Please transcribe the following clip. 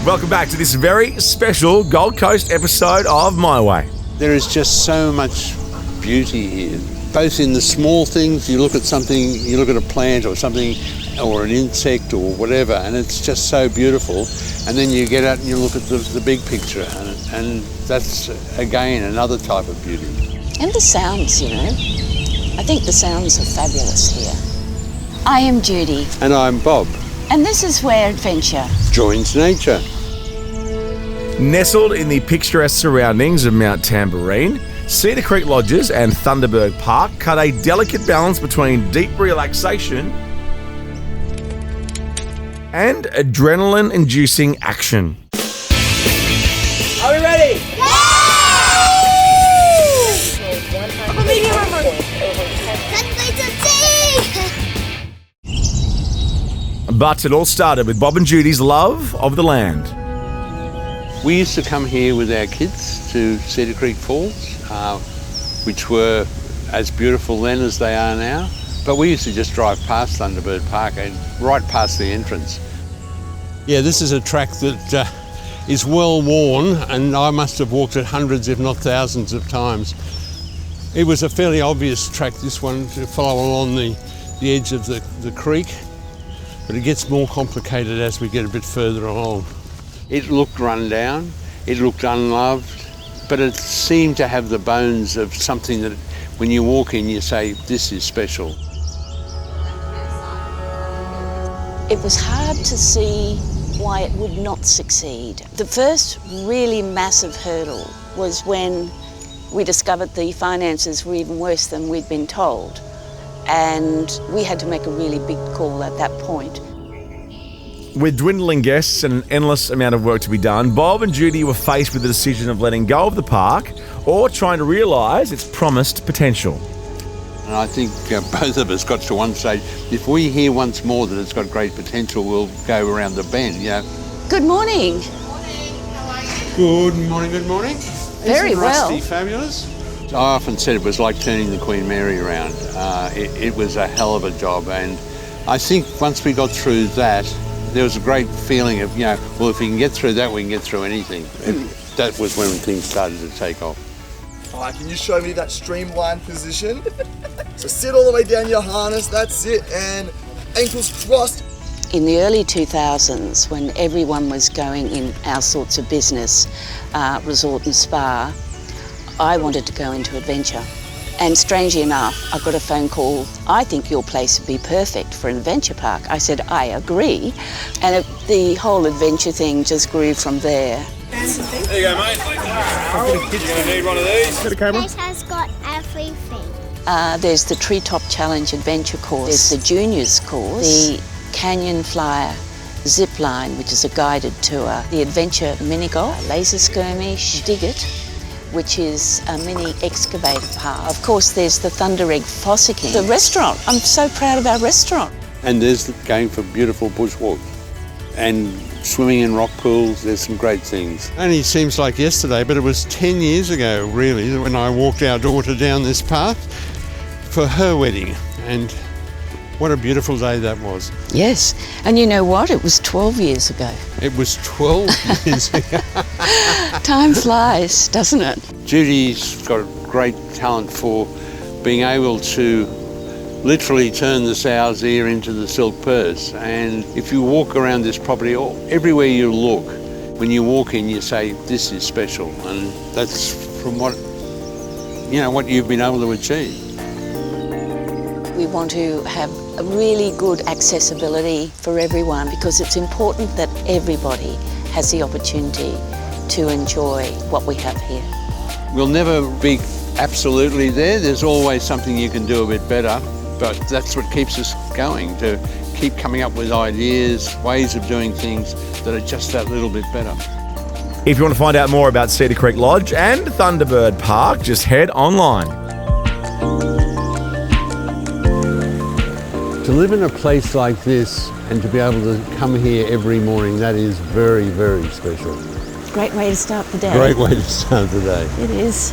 Welcome back to this very special Gold Coast episode of My Way. There is just so much beauty here, both in the small things. You look at something, you look at a plant or something, or an insect or whatever, and it's just so beautiful. And then you get out and you look at the big picture, and that's, again, another type of beauty. And the sounds, you know. I think the sounds are fabulous here. I am Judy. And I'm Bob. And this is where adventure joins nature. Nestled in the picturesque surroundings of Mount Tambourine, Cedar Creek Lodges and Thunderbird Park cut a delicate balance between deep relaxation and adrenaline-inducing action. Are we ready? But it all started with Bob and Judi's love of the land. We used to come here with our kids to Cedar Creek Falls, which were as beautiful then as they are now. But we used to just drive past Thunderbird Park and right past the entrance. Yeah, this is a track that is well worn, and I must have walked it hundreds, if not thousands of times. It was a fairly obvious track, this one, to follow along the edge of the creek. But it gets more complicated as we get a bit further along. It looked run down, it looked unloved, but it seemed to have the bones of something that when you walk in you say, this is special. It was hard to see why it would not succeed. The first really massive hurdle was when we discovered the finances were even worse than we'd been told. And we had to make a really big call at that point. With dwindling guests and an endless amount of work to be done, Bob and Judi were faced with the decision of letting go of the park or trying to realise its promised potential. And I think both of us got to one stage, if we hear once more that it's got great potential, we'll go around the bend, you know. Good morning. Good morning. How are you? Good morning, good morning. Very well. Rusty, fabulous. I often said it was like turning the Queen Mary around. It was a hell of a job, and I think once we got through that, there was a great feeling of, you know, well, if we can get through that, we can get through anything. That was when things started to take off. All right, can you show me that streamlined position? So sit all the way down your harness, that's it, and ankles crossed. In the early 2000s, when everyone was going in our sorts of business, resort and spa, I wanted to go into adventure. And strangely enough, I got a phone call, I think your place would be perfect for an adventure park. I said, I agree. And the whole adventure thing just grew from there. There you go, mate. You're going to need one of these. This has got everything. There's the Treetop Challenge Adventure course. There's the Juniors course. The Canyon Flyer Zip Line, which is a guided tour. The Adventure Mini Golf, Laser Skirmish, Dig It, which is a mini excavator park. Of course, there's the Thunder Egg Fossicking. The restaurant, I'm so proud of our restaurant. And there's going for beautiful bushwalk and swimming in rock pools. There's some great things. Only seems like yesterday, but it was 10 years ago, really, when I walked our daughter down this path for her wedding. And what a beautiful day that was. Yes, and you know what? It was 12 years ago. It was 12 years ago. Time flies, doesn't it? Judy's got a great talent for being able to literally turn the sow's ear into the silk purse. And if you walk around this property, or everywhere you look, when you walk in, you say, this is special. And that's from what you've been able to achieve. We want to have a really good accessibility for everyone because it's important that everybody has the opportunity to enjoy what we have here. We'll never be absolutely there. There's always something you can do a bit better, but that's what keeps us going, to keep coming up with ideas, ways of doing things that are just that little bit better. If you want to find out more about Cedar Creek Lodge and Thunderbird Park, just head online. To live in a place like this and to be able to come here every morning, that is very, very special. Great way to start the day. Great way to start the day. It is.